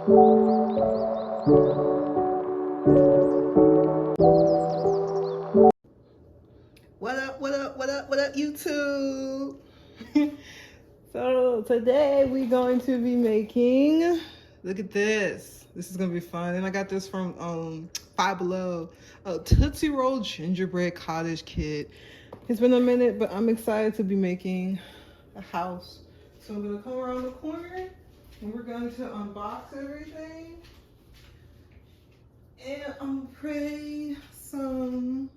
What up, what up, what up, what up, YouTube? So today we're going to be making, look at this. This is gonna be fun. And I got this from Five Below, a Tootsie Roll gingerbread cottage kit. It's been a minute, but I'm excited to be making a house. So I'm gonna come around the corner and we're going to unbox everything. And I'm gonna play some,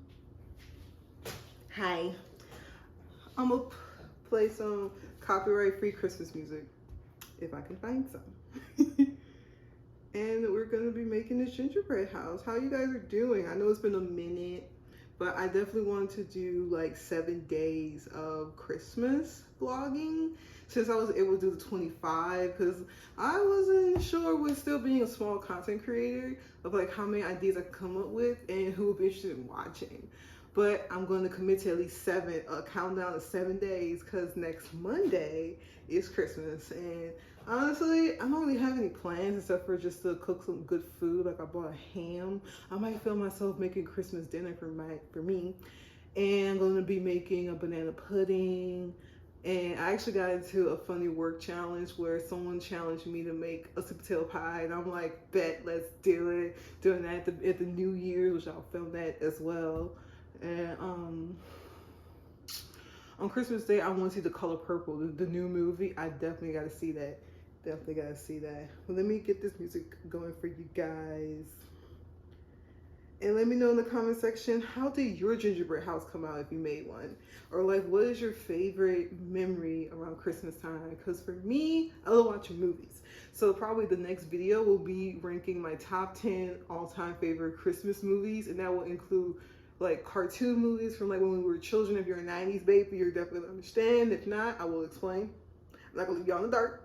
hi. I'm gonna play some copyright-free Christmas music, if I can find some. And we're gonna be making this gingerbread house. How you guys are doing? I know it's been a minute, but I definitely wanted to do like 7 days of Christmas vlogging since I was able to do the 25, because I wasn't sure with still being a small content creator of like how many ideas I could come up with and who would be interested in watching. But I'm going to commit to at least 7, countdown to 7 days, because next Monday is Christmas. And honestly, I don't really have any plans except for just to cook some good food. Like I bought a ham. I might feel myself making Christmas dinner for me. And I'm going to be making a banana pudding. And I actually got into a funny work challenge where someone challenged me to make a sweet potato pie. And I'm like, bet, let's do it. Doing that at the New Year's, which I'll film that as well. And on Christmas Day, I want to see The Color Purple, the new movie. I definitely got to see that. Definitely got to see that. Well, let me get this music going for you guys. And let me know in the comment section, how did your gingerbread house come out if you made one? Or like, what is your favorite memory around Christmas time? Because for me, I love watching movies. So probably the next video will be ranking my top 10 all-time favorite Christmas movies. And that will include like cartoon movies from like when we were children. If you're a 90s baby, you're definitely gonna understand. If not, I will explain. I'm not gonna leave y'all in the dark.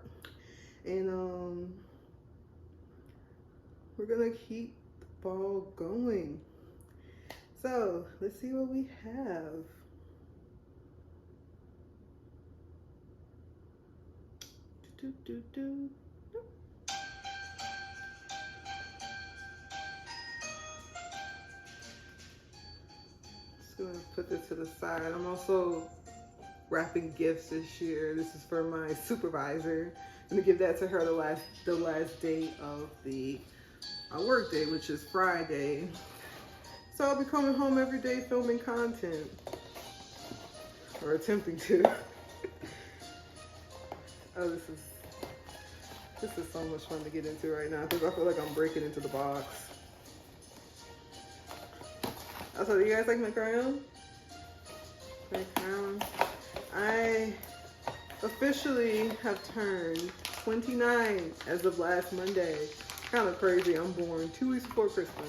And we're gonna keep the ball going. So let's see what we have. Do, do, do, do. Gonna put this to the side. I'm also wrapping gifts this year. This is for my supervisor. I'm gonna give that to her the last day of the work day, which is Friday. So I'll be coming home every day filming content, or attempting to. Oh, this is so much fun to get into right now because I feel like I'm breaking into the box. So do you guys like my crown? My crown. I officially have turned 29 as of last Monday. Kind of crazy. I'm born 2 weeks before Christmas.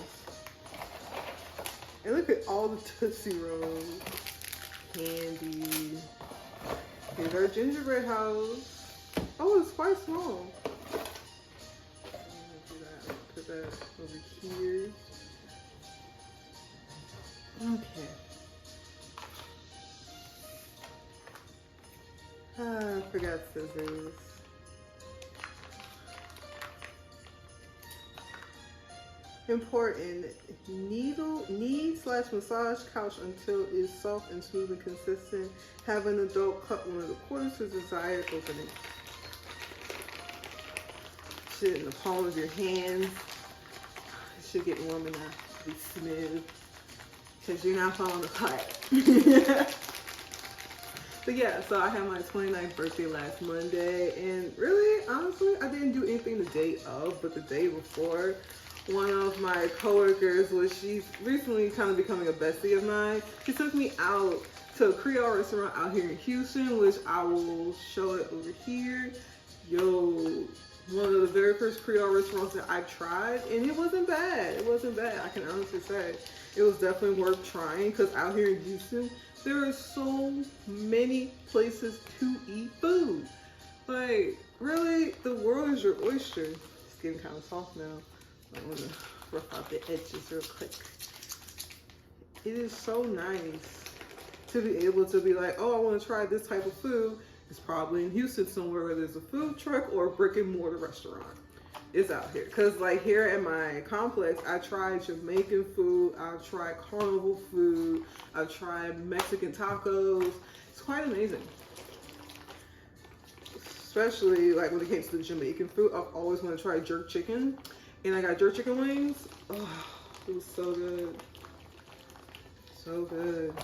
And look at all the Tootsie Rolls, candy. Here's our gingerbread house. Oh, it's quite small. Put that over here. Okay. I forgot scissors. Important. Knead/massage couch until it's soft and smooth and consistent. Have an adult cut one of the quarters to desired opening. Sit in the palm of your hand. It should get warm enough to be smooth, because you're not falling apart. But yeah, so I had my 29th birthday last Monday, and really, honestly, I didn't do anything the day of, but the day before, one of my coworkers, which she's recently kind of becoming a bestie of mine, she took me out to a Creole restaurant out here in Houston, which I will show it over here. Yo, one of the very first Creole restaurants that I tried, and it wasn't bad. It wasn't bad, I can honestly say. It was definitely worth trying, because out here in Houston, there are so many places to eat food. Like, really, the world is your oyster. It's getting kind of soft now. I'm gonna rough out the edges real quick. It is so nice to be able to be like, oh, I want to try this type of food. It's probably in Houston somewhere where there's a food truck or a brick and mortar restaurant. It's out here. Cause like here at my complex, I tried Jamaican food, I've tried carnival food, I've tried Mexican tacos. It's quite amazing. Especially like when it came to the Jamaican food, I've always wanted to try jerk chicken. And I got jerk chicken wings. Oh, it was so good. So good.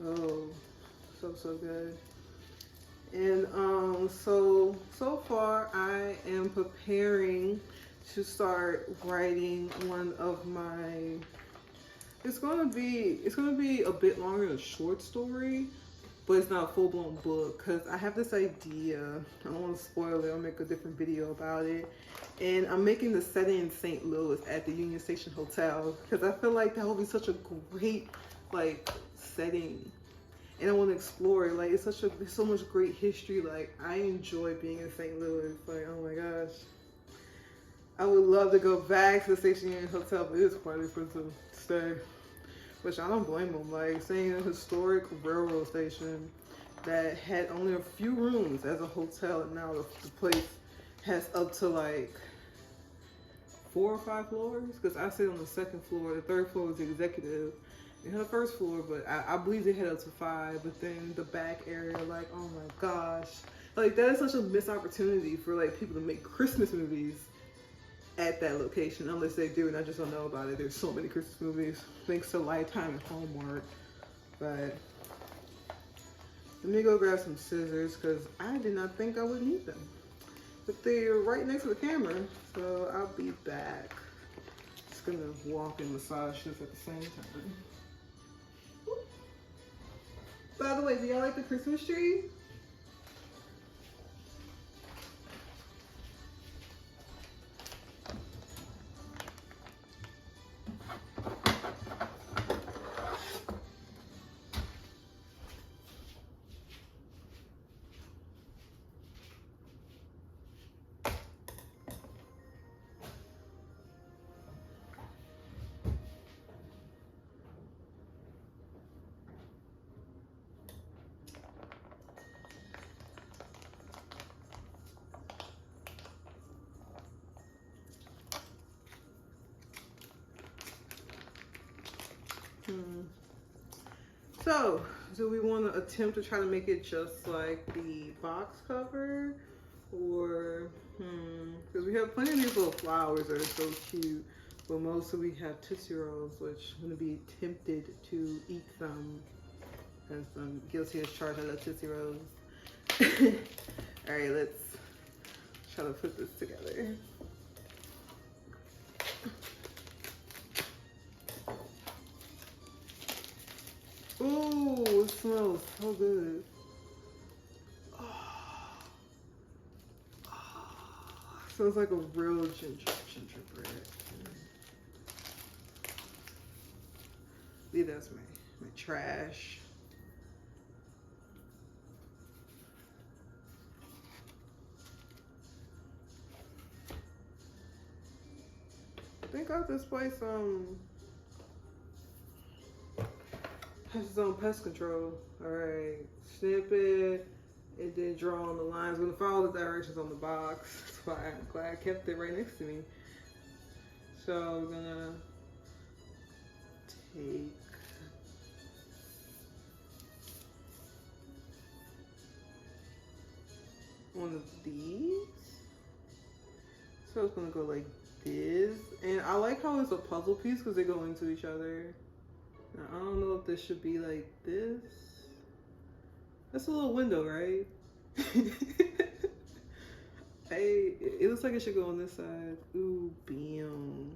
Oh, so good. And so far I am preparing to start writing one of my, it's gonna be a bit longer than a short story, but it's not a full-blown book because I have this idea. I don't want to spoil it. I'll make a different video about it. And I'm making the setting in St. Louis at the Union Station Hotel because I feel like that would be such a great like setting. And I want to explore it. Like there's so much great history. Like I enjoy being in St. Louis. Like oh my gosh, I would love to go back to the Station Union Hotel, but it's quite expensive to stay. Which I don't blame them. Like staying in a historic railroad station that had only a few rooms as a hotel, and now the place has up to like 4 or 5 floors. Because I sit on the second floor. The third floor was the executive. It had the first floor, but I believe they had up to 5. But then the back area, like, oh my gosh. Like, that is such a missed opportunity for, like, people to make Christmas movies at that location. Unless they do, and I just don't know about it. There's so many Christmas movies, thanks to Lifetime and Hallmark. But let me go grab some scissors, because I did not think I would need them. But they're right next to the camera, so I'll be back. Just gonna walk and massage this at the same time. By the way, do y'all like the Christmas tree? So, do we want to attempt to try to make it just like the box cover? Or, because we have plenty of these little flowers that are so cute. But mostly we have Tootsie Rolls, which I'm going to be tempted to eat them. Because I'm guilty as charged. I love Tootsie Rolls. Alright, let's try to put this together. Ooh, it smells so good. Oh. Smells like a real gingerbread. See, that's my trash. I think I'll display some. Has its own pest control. Alright, snip it, and then draw on the lines. I'm gonna follow the directions on the box. That's why I'm glad I kept it right next to me. So we're gonna take one of these. So it's gonna go like this. And I like how it's a puzzle piece because they go into each other. Now, I don't know if this should be like this. That's a little window, right? Hey, it looks like it should go on this side. Ooh, bam.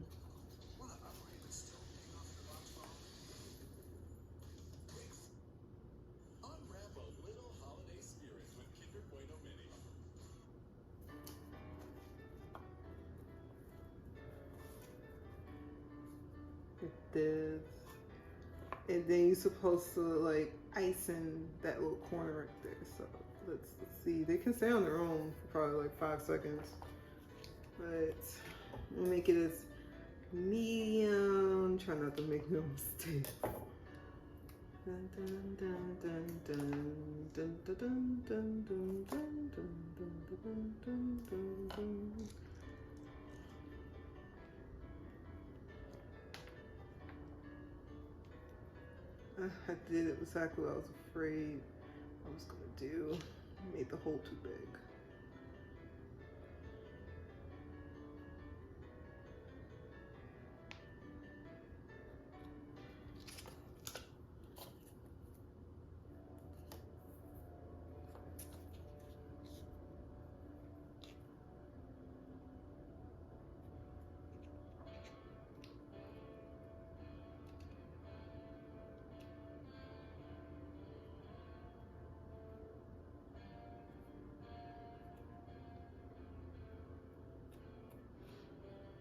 Unwrap a little holiday spirit with Kinder Bueno Mini. Like this. And then you're supposed to like ice in that little corner right there. So let's see. They can stay on their own for probably like 5 seconds. But we'll make it as medium. Try not to make no mistakes. Dun, dun, dun, dun, dun, dun, dun, dun, dun, dun, dun, dun, dun, dun, dun, dun, dun. I did exactly what I was afraid I was gonna do. I made the hole too big.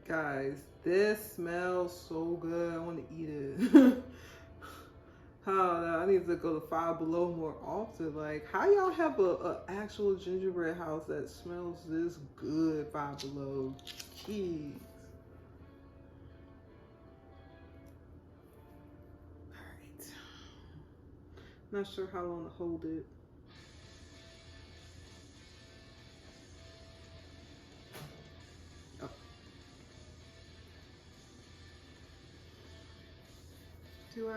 Guys, this smells so good. I want to eat it. I need to go to Five Below more often. Like, how y'all have a actual gingerbread house that smells this good? Five Below, jeez. All right. Not sure how long to hold it. Oh. Do I?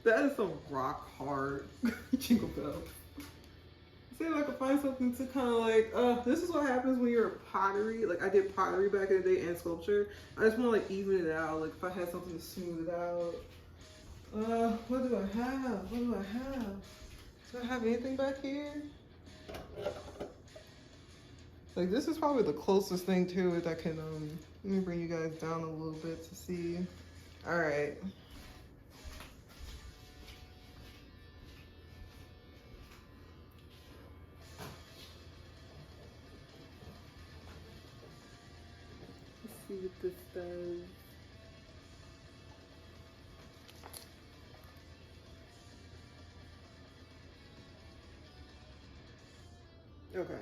That is some rock hard jingle bell. See if I can find something to kind of like, this is what happens when you're a pottery. Like, I did pottery back in the day and sculpture. I just want to like even it out. Like, if I had something to smooth it out. What do I have? What do I have? Do I have anything back here? Like, this is probably the closest thing to it that can, let me bring you guys down a little bit to see. All right. Let's see what this does. Okay.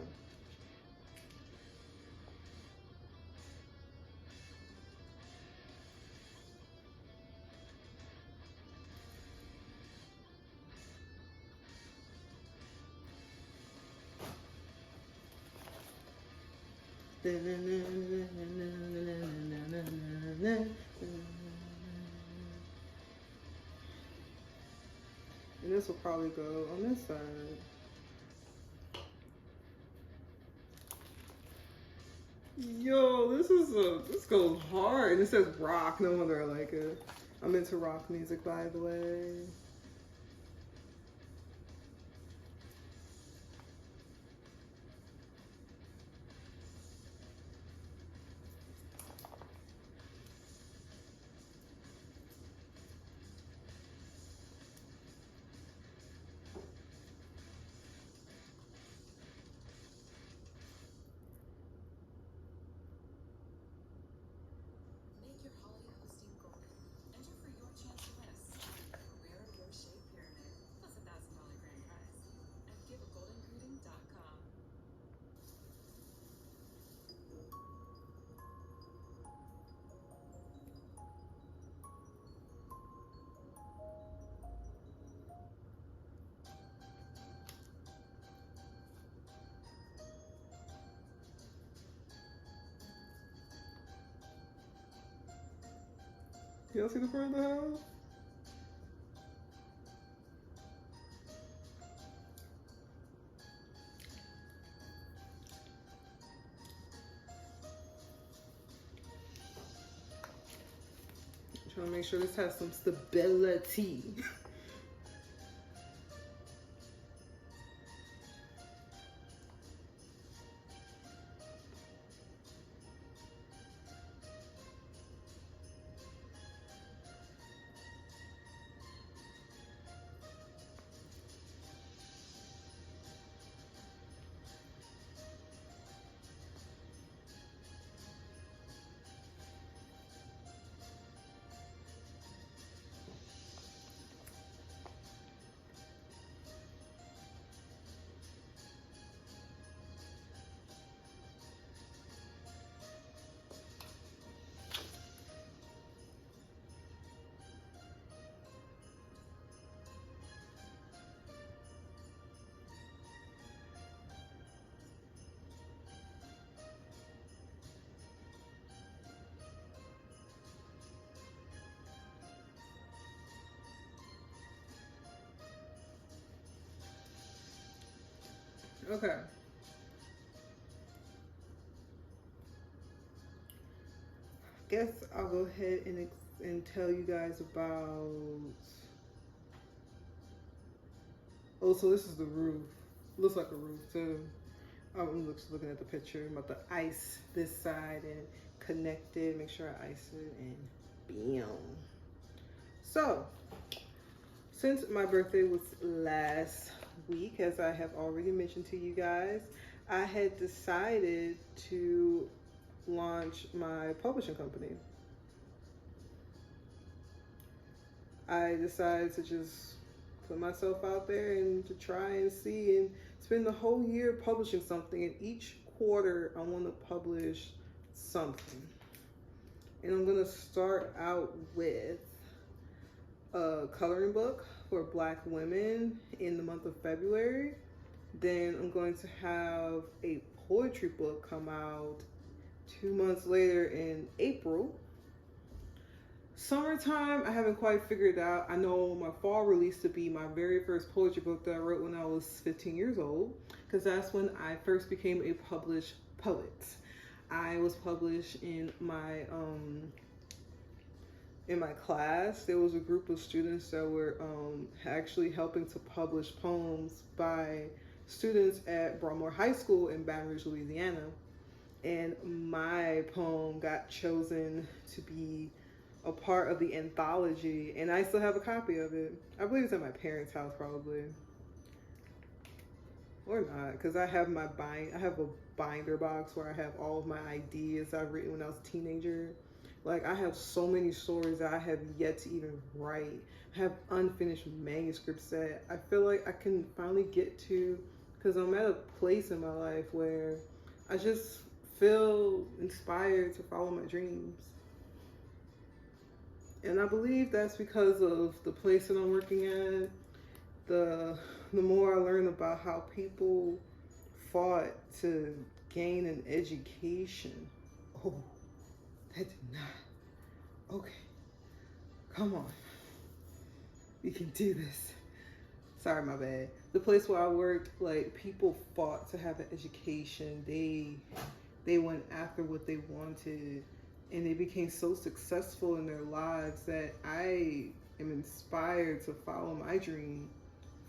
And this will probably go on this side. Yo, this goes hard. And it says rock. No wonder I like it. I'm into rock music, by the way. Make your holiday hosting golden. Enter for your chance to win a stunning career of your shape pyramid, plus a $1,000 grand prize at giveagoldengreeting.com. Y'all see the front of the house? Trying to make sure this has some stability. Okay. Guess I'll go ahead and tell you guys about. Oh, so this is the roof. Looks like a roof too. I'm looking at the picture. I'm about to ice this side and connect it. Make sure I ice it and bam. So, since my birthday was last week, as I have already mentioned to you guys, I had decided to launch my publishing company. I decided to just put myself out there and to try and see and spend the whole year publishing something. And each quarter, I want to publish something. And I'm going to start out with a coloring book for Black women in the month of February. Then I'm going to have a poetry book come out 2 months later in April. Summertime, I haven't quite figured out. I know my fall release to be my very first poetry book that I wrote when I was 15 years old, because that's when I first became a published poet. I was published in my class. There was a group of students that were actually helping to publish poems by students at Broadmoor High School in Baton Rouge, Louisiana. And my poem got chosen to be a part of the anthology, and I still have a copy of it. I believe it's at my parents' house, probably, or not, because I have a binder box where I have all of my ideas I've written when I was a teenager. Like, I have so many stories that I have yet to even write. I have unfinished manuscripts that I feel like I can finally get to, because I'm at a place in my life where I just feel inspired to follow my dreams. And I believe that's because of the place that I'm working at. The more I learn about how people fought to gain an education. Oh, that did not. Okay, come on. We can do this. Sorry, my bad. The place where I worked, like, people fought to have an education. They went after what they wanted, and they became so successful in their lives that I am inspired to follow my dream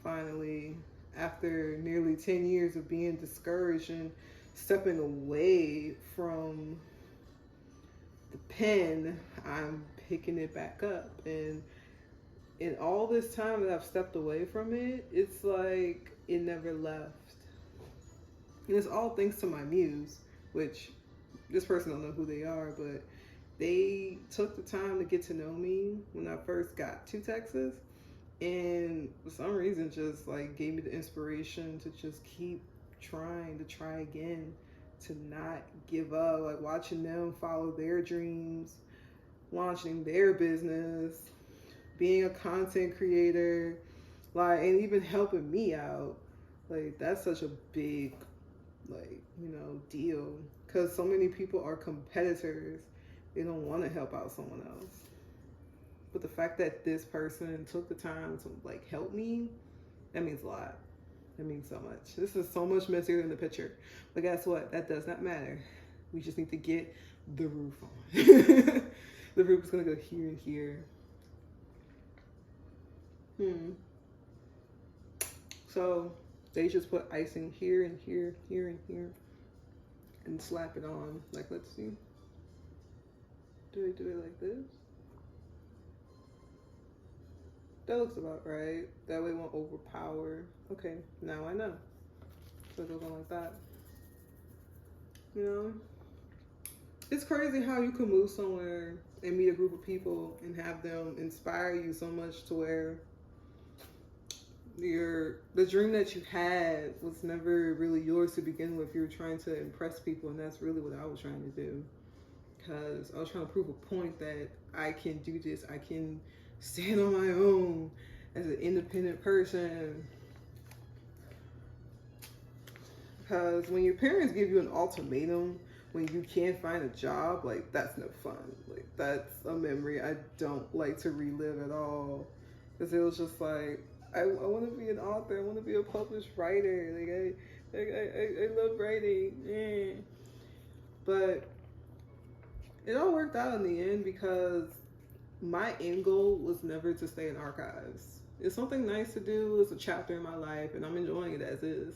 finally, after nearly 10 years of being discouraged and stepping away from the pen. I'm picking it back up, and in all this time that I've stepped away from it, it's like it never left. And it's all thanks to my muse, which this person don't know who they are, but they took the time to get to know me when I first got to Texas, and for some reason just like gave me the inspiration to just keep trying, to try again, to not give up. Like, watching them follow their dreams, launching their business, being a content creator, like, and even helping me out. Like, that's such a big, like, deal, because so many people are competitors. They don't want to help out someone else. But the fact that this person took the time to, like, help me, that means a lot. That means so much. This is so much messier than the picture. But guess what? That does not matter. We just need to get the roof on. The roof is going to go here and here. So they just put icing here and here, here and here, and slap it on. Like, let's see. Do they do it like this? That looks about right. That way it won't overpower. Okay, now I know. So it goes on like that. It's crazy how you can move somewhere and meet a group of people and have them inspire you so much to where the dream that you had was never really yours to begin with. You were trying to impress people, and that's really what I was trying to do. Because I was trying to prove a point that I can do this. I can stand on my own as an independent person. Because when your parents give you an ultimatum when you can't find a job, like, that's no fun. Like, that's a memory I don't like to relive at all. Because it was just like, I want to be an author. I want to be a published writer. Like, I love writing. But it all worked out in the end because my end goal was never to stay in archives. It's something nice to do. It's a chapter in my life, and I'm enjoying it as is.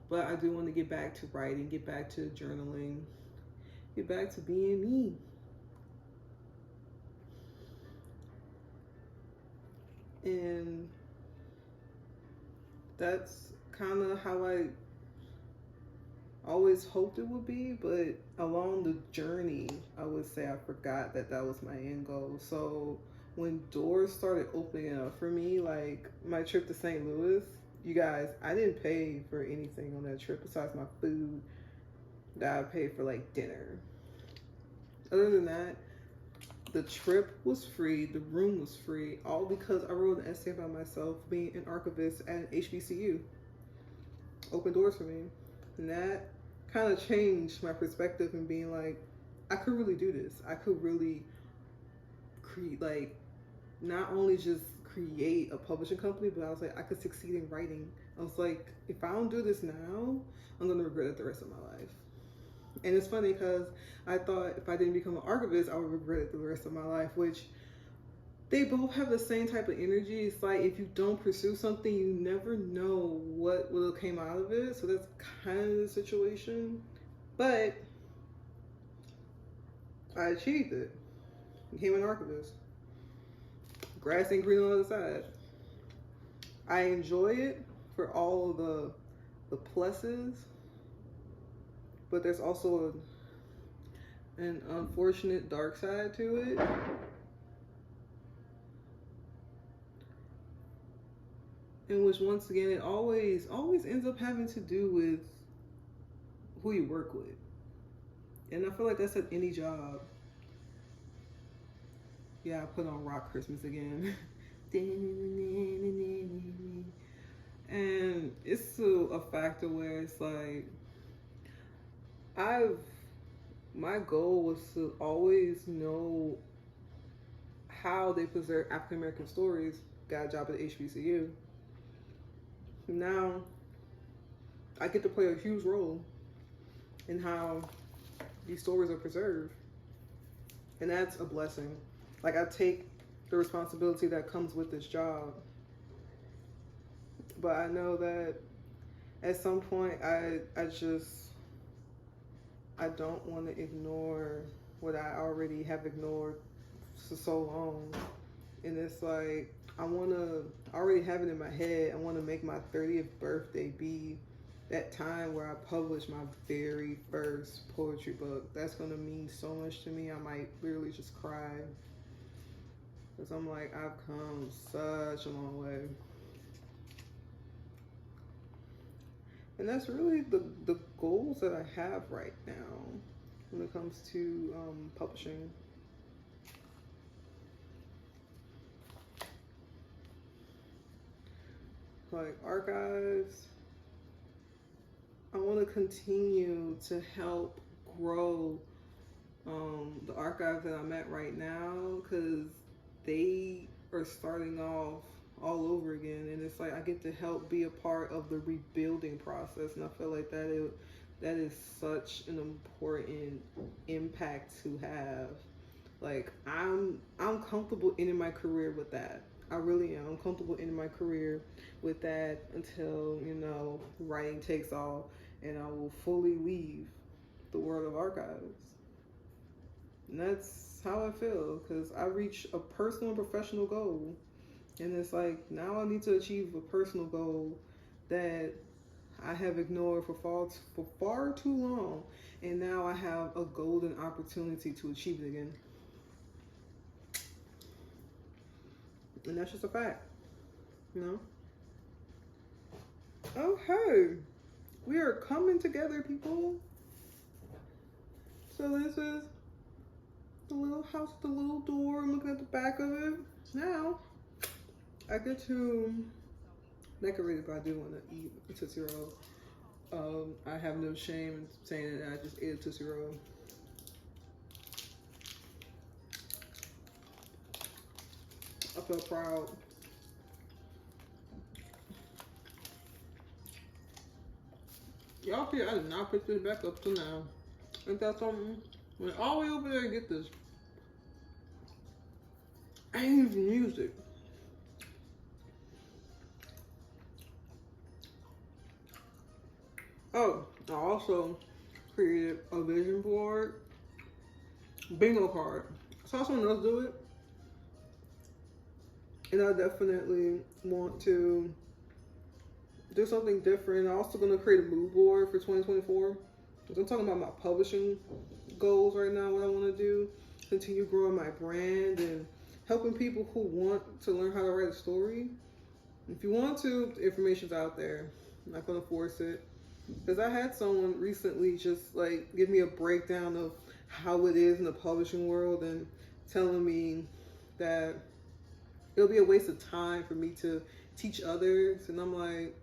But I do want to get back to writing, get back to journaling, get back to being me. And that's kind of how I always hoped it would be, but along the journey, I would say I forgot that that was my end goal. So when doors started opening up for me, like my trip to St. Louis, you guys, I didn't pay for anything on that trip besides my food that I paid for, like dinner. Other than that, the trip was free, the room was free, all because I wrote an essay about myself being an archivist at HBCU. Open doors for me. And that kind of changed my perspective and being like, I could really do this. I could really create, like, not only just create a publishing company, but I was like, I could succeed in writing. I was like, if I don't do this now, I'm going to regret it the rest of my life. And it's funny because I thought if I didn't become an archivist, I would regret it the rest of my life, which they both have the same type of energy. It's like if you don't pursue something, you never know what will came out of it. So that's kind of the situation. But I achieved it. Became an archivist. Grass ain't green on the other side. I enjoy it for all of the pluses, but there's also an unfortunate dark side to it. In which, once again, it always ends up having to do with who you work with. And I feel like that's at any job. Yeah, I put on Rock Christmas again. And it's to a factor where it's like, my goal was to always know how they preserve African American stories. Got a job at HBCU. Now I get to play a huge role in how these stories are preserved, and that's a blessing. Like, I take the responsibility that comes with this job, but I know that at some point I don't want to ignore what I already have ignored for so long. And it's like, I already have it in my head. I want to make my 30th birthday be that time where I publish my very first poetry book. That's going to mean so much to me. I might literally just cry. Because I'm like, I've come such a long way. And that's really the goals that I have right now when it comes to publishing. Like archives, I want to continue to help grow the archives that I'm at right now, because they are starting off all over again, and it's like I get to help be a part of the rebuilding process, and I feel like that is such an important impact to have. Like, I'm comfortable ending my career with that. I really am. I'm comfortable ending my career with that until, writing takes off and I will fully leave the world of archives. And that's how I feel, because I reached a personal and professional goal. And it's like, now I need to achieve a personal goal that I have ignored for far too long. And now I have a golden opportunity to achieve it again. And that's just a fact, Okay, we are coming together, people. So this is the little house with the little door. I'm looking at the back of it. Now, I get to decorate it, but I do want to eat a Tootsie Roll. I have no shame in saying that I just ate a Tootsie Roll. I feel proud. Y'all see, I did not pick this back up till now. Ain't that something? Went all the way over there to get this. I ain't even used it. Oh, I also created a vision board bingo card. Saw someone else do it, and I definitely want to do something different. I'm also going to create a mood board for 2024. I'm talking about my publishing goals right now, what I want to do. Continue growing my brand and helping people who want to learn how to write a story. If you want to, the information's out there. I'm not going to force it. Because I had someone recently just like give me a breakdown of how it is in the publishing world and telling me that it'll be a waste of time for me to teach others. And I'm like,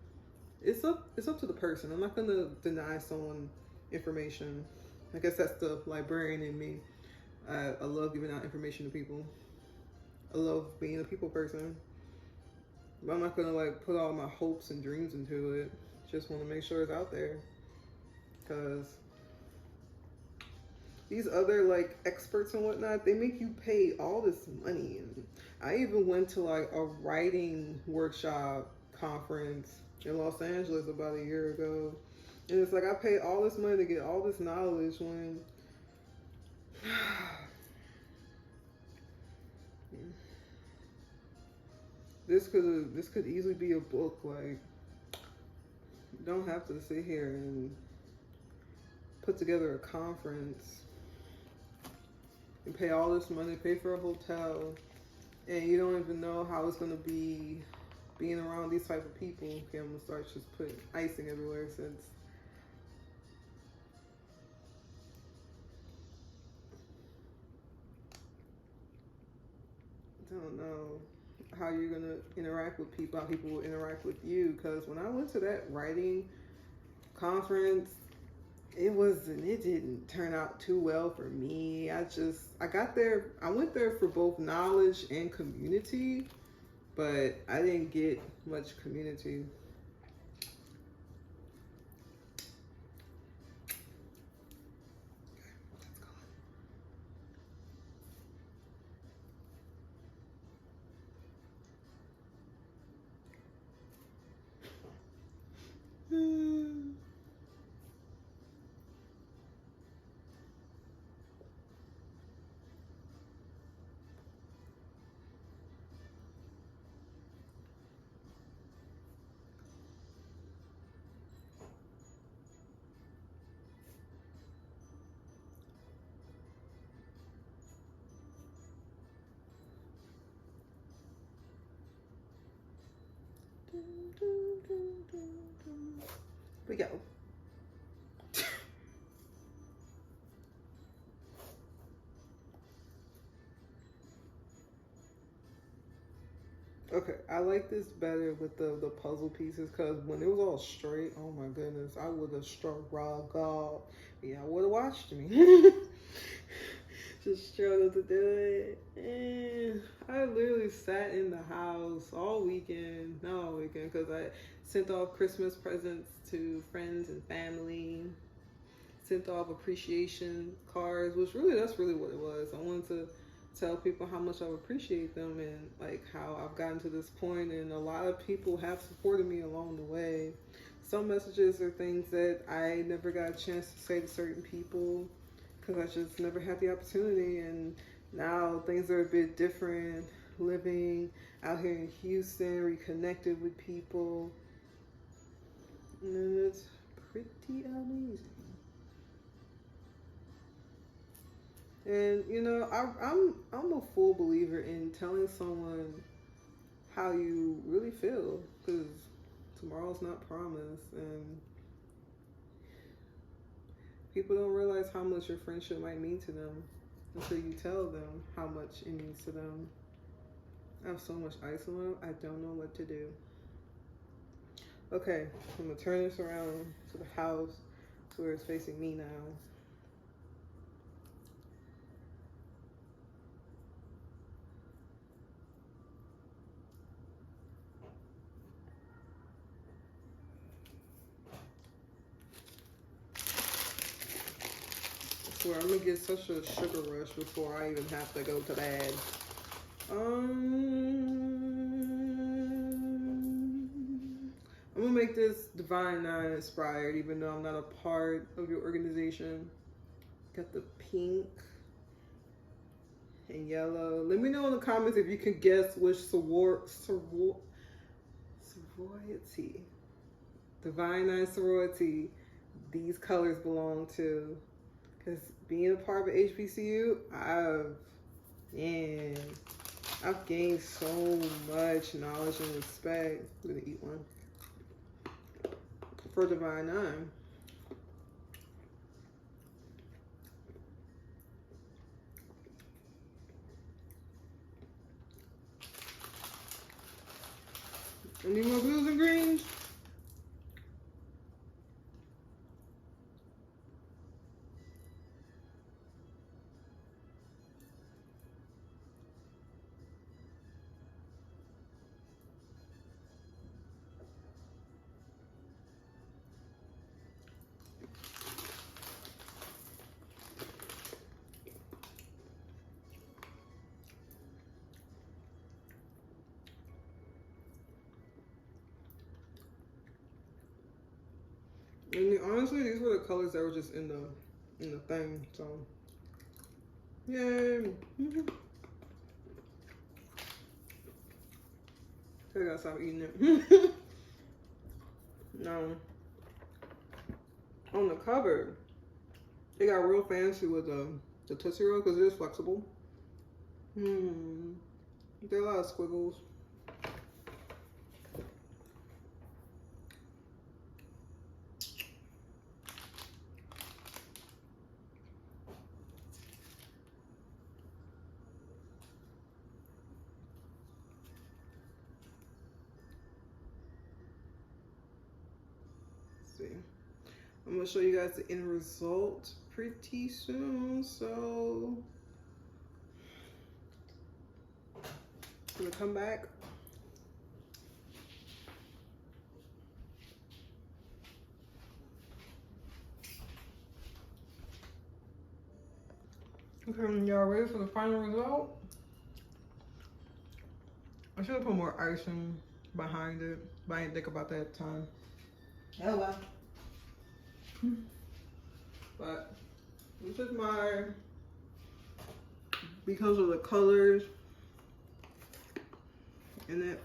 it's up to the person. I'm not gonna deny someone information. I guess that's the librarian in me. I love giving out information to people. I love being a people person. But I'm not gonna like put all my hopes and dreams into it. Just want to make sure it's out there. Cause these other like experts and whatnot, they make you pay all this money. And I even went to like a writing workshop conference in Los Angeles about a year ago. And it's like I paid all this money to get all this knowledge when this could easily be a book. Like, you don't have to sit here and put together a conference and pay all this money, pay for a hotel, and you don't even know how it's gonna be being around these type of people. Okay, I'm gonna start just putting icing everywhere since I don't know how you're gonna interact with people, how people will interact with you. Because when I went to that writing conference, it didn't turn out too well for me. I got there, I went there for both knowledge and community, but I didn't get much community. We go. Okay, I like this better with the puzzle pieces because when it was all straight, oh my goodness, I would have struck raw God. Yeah, I would have watched me. Just struggled to do it. And I literally sat in the house all weekend, not all weekend, because I sent off Christmas presents to friends and family, sent off appreciation cards, which really, that's really what it was. I wanted to tell people how much I appreciate them and like how I've gotten to this point, and a lot of people have supported me along the way. Some messages are things that I never got a chance to say to certain people because I just never had the opportunity, and now things are a bit different, living out here in Houston, reconnected with people, and it's pretty amazing. And you know, I'm a full believer in telling someone how you really feel because tomorrow's not promised, and people don't realize how much your friendship might mean to them until you tell them how much it means to them. I have so much ice on. I don't know what to do. Okay, I'm gonna turn this around to the house to where it's facing me now. swear, I'm gonna get such a sugar rush before I even have to go to bed. I'm gonna make this Divine Nine inspired, even though I'm not a part of your organization. Got the pink and yellow. Let me know in the comments if you can guess which sorority, Divine Nine sorority, these colors belong to. Because being a part of HBCU, I've gained so much knowledge and respect. I'm gonna eat one. For Divine Nine. Any more blues and greens? And honestly, these were the colors that were just in the thing. So, yay! I gotta stop eating it. No, on the cover, they got real fancy with the Tootsie Roll because it is flexible. There are a lot of squiggles. See, I'm gonna show you guys the end result pretty soon. So I'm gonna come back. Okay, y'all ready for the final result? I should have put more icing behind it, but I didn't think about that at the time. Oh well. But this is my, because of the colors in it.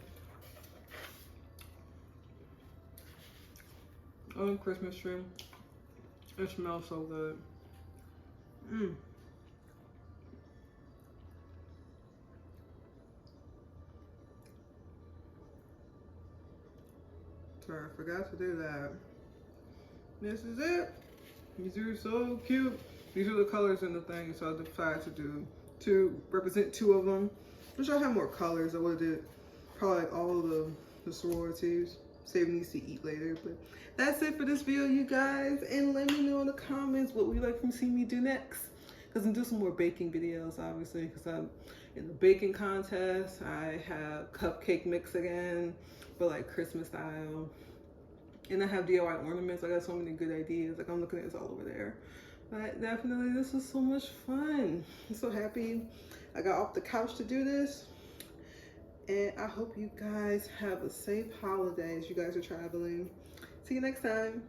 Oh, Christmas tree. It smells so good. Sorry, I forgot to do that. This is it. These are so cute. These are the colors in the thing, so I decided to represent 2 of them. Wish I had more colors. I would have did probably like all of the sororities. Saving these to eat later. But that's it for this video, you guys. And let me know in the comments what would you like to see me do next. Because I'm doing some more baking videos, obviously, because I'm in the baking contest. I have cupcake mix again, but like Christmas style. And I have DIY ornaments. I got so many good ideas. Like, I'm looking at this all over there. But definitely, this was so much fun. I'm so happy I got off the couch to do this. And I hope you guys have a safe holiday as you guys are traveling. See you next time.